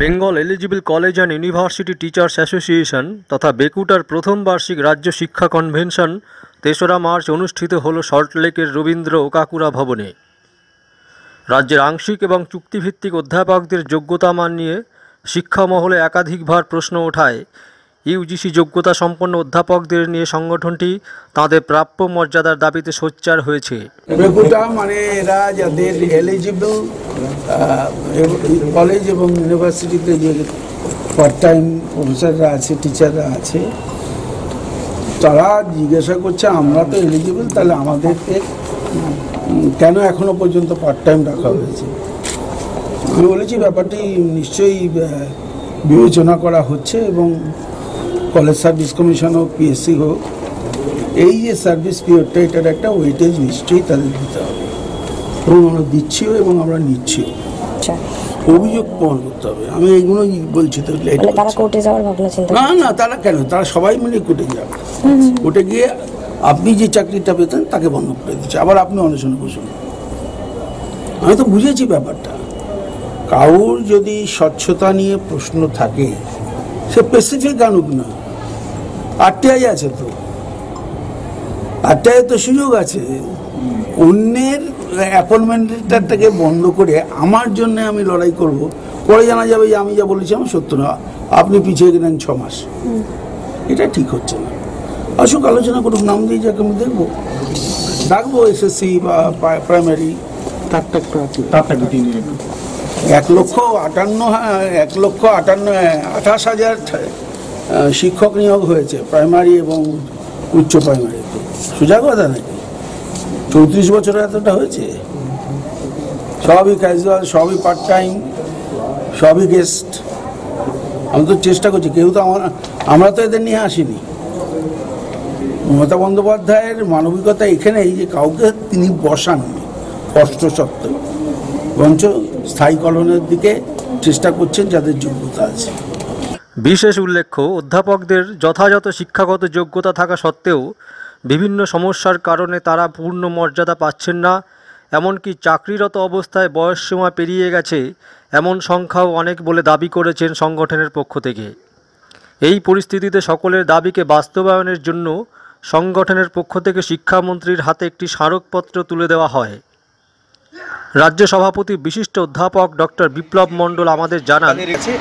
Bengal eligible college and university teachers association তথা বেকুটার প্রথম বার্ষিক রাজ্য শিক্ষা কনভেনশন ৩রা মার্চ অনুষ্ঠিত হল সল্টলেকের রবীন্দ্র ওকাকুরা ভবনে। রাজ্যের আংশিক এবং চুক্তিভিত্তিক অধ্যাপকদের যোগ্যতা মান নিয়ে শিক্ষা মহলে একাধিকবার প্রশ্ন ওঠায় ইউজিসি যোগ্যতা সম্পন্ন অধ্যাপকদের নিয়ে সংগঠনটি তাদের প্রাপ্য মর্যাদার দাবিতে সোচ্চার হয়েছে। বেকুটা মানে এরা যাদের এলিজিবল কলেজ এবং ইউনিভার্সিটিতে যে পার্ট টাইম প্রফেসররা আছে, টিচাররা আছে, তারা জিজ্ঞাসা করছে আমরা তো এলিজিবল, তাহলে আমাদেরকে কেন এখনো পর্যন্ত পার্ট টাইম রাখা হয়েছে। আমি বলেছি ব্যাপারটি নিশ্চয়ই বিবেচনা করা হচ্ছে এবং কলেজ সার্ভিস কমিশন হোক, পিএসসি হোক, এই যে সার্ভিস পিরিয়ডটা এটার একটা ওয়েটেজ নিশ্চয়ই তাদের দিতে হবে এবং আমরা দিচ্ছিও এবং আমরা নিচ্ছিও। অভিযোগ প্রমাণ করতে হবে। আমি এইগুলোই বলছি। তো না, তারা কেন, তারা সবাই মিলে কোর্টে যাবে। কোর্টে গিয়ে আপনি যে চাকরিটা পেতেন তাকে বন্ধ করে দিচ্ছে, আবার আপনি অনশনে বসুন। আমি তো বুঝেছি ব্যাপারটা। কারোর যদি স্বচ্ছতা নিয়ে প্রশ্ন থাকে সে স্পেসিফিক আনুক না। আরটিআই আছে, তো আরটিআই তো সুযোগ আছে। অন্যের অ্যাপয়েন্টমেন্টটাকে বন্ধ করে আমার জন্য আমি লড়াই করব, পরে জানা যাবে যে আমি যা বলেছি আমি সত্য না, আপনি পিছিয়ে গেলেন 6 মাস। এটা ঠিক হচ্ছে না। আসুক, আলোচনা করুক, নাম দিয়ে যাকে আমি দেখবো, ডাকবো এসএসসি বা প্রাইমারি। 1,58,000 শিক্ষক নিয়োগ হয়েছে প্রাইমারি এবং উচ্চ প্রাইমারিতে। সোজা কথা নাকি? 34 বছরে এতটা হয়েছে? সবই ক্যাজুয়াল, সবই পার্ট টাইম, সবই গেস্ট। আমি তো চেষ্টা করছি, কেউ তো আমরা তো এদের নিয়ে আসিনি। মমতা বন্দ্যোপাধ্যায়ের মানবিকতা এখানেই যে কাউকে তিনি বসাননি কষ্ট সত্ত্বেও, বরঞ্চ স্থায়ীকরণের দিকে চেষ্টা করছেন যাদের যোগ্যতা আছে। বিশেষ উল্লেখ্য, অধ্যাপকদের যথাযথ শিক্ষাগত যোগ্যতা থাকা সত্ত্বেও বিভিন্ন সমস্যার কারণে তারা পূর্ণ মর্যাদা পাচ্ছেন না, এমনকি চাকরিরত অবস্থায় বয়সসীমা পেরিয়ে গেছে এমন সংখ্যাও অনেক বলে দাবি করেছেন সংগঠনের পক্ষ থেকে। এই পরিস্থিতিতে সকলের দাবিকে বাস্তবায়নের জন্য সংগঠনের পক্ষ থেকে শিক্ষামন্ত্রীর হাতে একটি স্মারকপত্র তুলে দেওয়া হয়। রাজ্য সভাপতি বিশিষ্ট অধ্যাপক ডক্টর বিপ্লব মণ্ডল আমাদের জানান,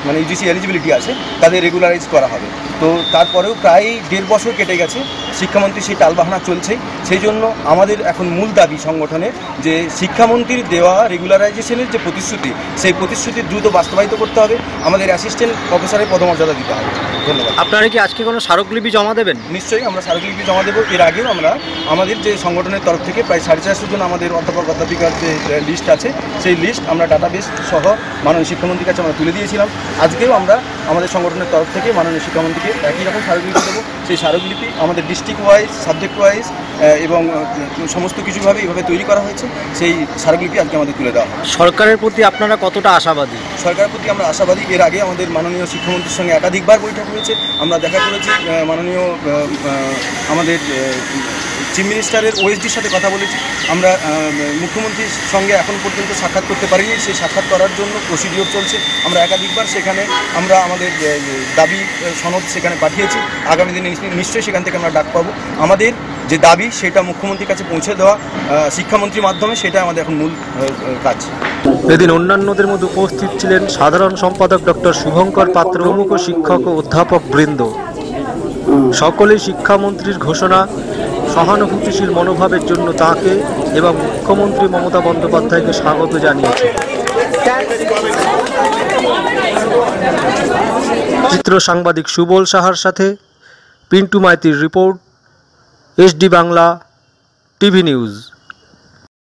মানে ইউজিসি এলিজিবিলিটি আছে, তাদের রেগুলারাইজ করা হবে। তো তারপরেও প্রায় 1.5 বছর কেটে গেছে, শিক্ষামন্ত্রী সেই টালবাহানা চলছে। সেই জন্য আমাদের এখন মূল দাবি সংগঠনের যে শিক্ষামন্ত্রীর দেওয়া রেগুলারাইজেশনের যে প্রতিশ্রুতি, সেই প্রতিশ্রুতি দ্রুত বাস্তবায়িত করতে হবে। আমাদের অ্যাসিস্ট্যান্ট প্রফেসরের পদমর্যাদা দিতে হবে। ধন্যবাদ। আপনারা কি আজকে কোনো স্মারকলিপি জমা দেবেন? নিশ্চয়ই আমরা স্মারকলিপি জমা দেবো। এর আগেও আমরা আমাদের যে সংগঠনের তরফ থেকে প্রায় 450 জন আমাদের অধ্যাপক অধ্যাপিকার যে লিস্ট আছে, সেই লিস্ট আমরা ডাটাবেস সহ মাননীয় শিক্ষামন্ত্রীর কাছে আমরা তুলে দিয়েছিলাম। আজকেও আমরা আমাদের সংগঠনের তরফ থেকে মাননীয় শিক্ষামন্ত্রীকে একই রকম স্মারকলিপি দেবো। সেই স্মারকলিপি আমাদের ডিস্ট্রিক্ট ওয়াইজ, সাবজেক্ট ওয়াইজ এবং সমস্ত কিছুভাবে এইভাবে তৈরি করা হয়েছে। সেই স্মারকলিপি আজকে আমাদের তুলে দেওয়া হয়। সরকারের প্রতি আপনারা কতটা আশাবাদী? সরকারের প্রতি আমরা আশাবাদী। এর আগে আমাদের মাননীয় শিক্ষামন্ত্রীর সঙ্গে একাধিকবার বৈঠক হয়েছে, আমরা দেখা করেছি। মাননীয় আমাদের চিফ মিনিস্টারের ওএসডির সাথে কথা বলেছি। আমরা মুখ্যমন্ত্রীর সঙ্গে এখন পর্যন্ত সাক্ষাৎ করতে পারিনি, সেই সাক্ষাৎ করার জন্য প্রসিডিওর চলছে। আমরা একাধিকবার সেখানে আমরা আমাদের দাবি সনদ সেখানে পাঠিয়েছি। আগামী দিনে নিশ্চয়ই সেখান থেকে আমরা ডাক পাবো। আমাদের যে দাবি সেটা মুখ্যমন্ত্রীর কাছে পৌঁছে দেওয়া শিক্ষামন্ত্রীর মাধ্যমে, সেটা আমাদের এখন মূল কাজ। এদিন অন্যান্যদের মধ্যে উপস্থিত ছিলেন সাধারণ সম্পাদক ডক্টর শুভঙ্কর পাত্র, প্রমুখ শিক্ষক ও অধ্যাপক বৃন্দ। সকলেই শিক্ষামন্ত্রীর ঘোষণা সহানুভূতিশীল মনোভাবের জন্য তাঁকে এবং মুখ্যমন্ত্রী মমতা বন্দ্যোপাধ্যায়কে স্বাগত জানিয়েছে। চিত্র সাংবাদিক সুবল সাহার সাথে পিন্টু মাইতির report, SD Bangla TV news.